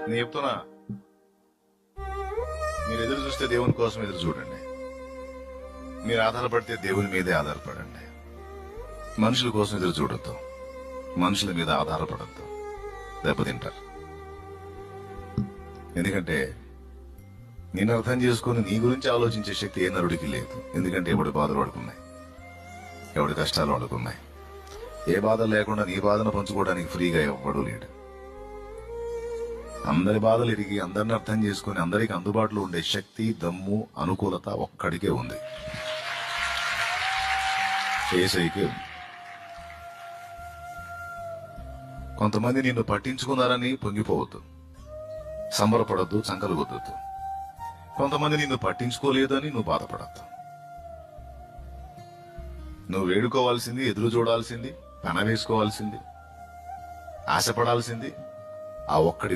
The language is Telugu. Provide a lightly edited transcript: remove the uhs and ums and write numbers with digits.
నేను చెప్తున్నా, మీరు ఎదురు చూస్తే దేవుని కోసం ఎదురు చూడండి. మీరు ఆధారపడితే దేవుని మీదే ఆధారపడండి. మనుషుల కోసం ఎదురు చూడొద్దు, మనుషుల మీద ఆధారపడద్దు, దెబ్బతింటారు. ఎందుకంటే నేను అర్థం చేసుకుని నీ గురించి ఆలోచించే శక్తి ఏ నరుడికి లేదు. ఎందుకంటే ఎవడి బాధలు పడుకున్నాయి, ఎవడి కష్టాలు పడుకున్నాయి. ఏ బాధ లేకుండా నీ బాధను పంచుకోవడానికి ఫ్రీగా ఎవ్వడూ లేడు. అందరి బాధలు ఎరిగి అందరిని అర్థం చేసుకుని అందరికి అందుబాటులో ఉండే శక్తి, దమ్ము, అనుకూలత ఒక్కడికే ఉంది, యేసయ్యకే ఉంది. కొంతమంది నిన్ను పట్టించుకున్నారని పొంగిపోవద్దు, సంబరపడద్దు, సంకలు వద్దొద్దు. కొంతమంది నిన్ను పట్టించుకోలేదని నువ్వు బాధపడద్దు. నువ్వు వేడుకోవాల్సింది, ఎదురు చూడాల్సింది, పన వేసుకోవాల్సింది, ఆశపడాల్సింది ఆ ఒక్కడి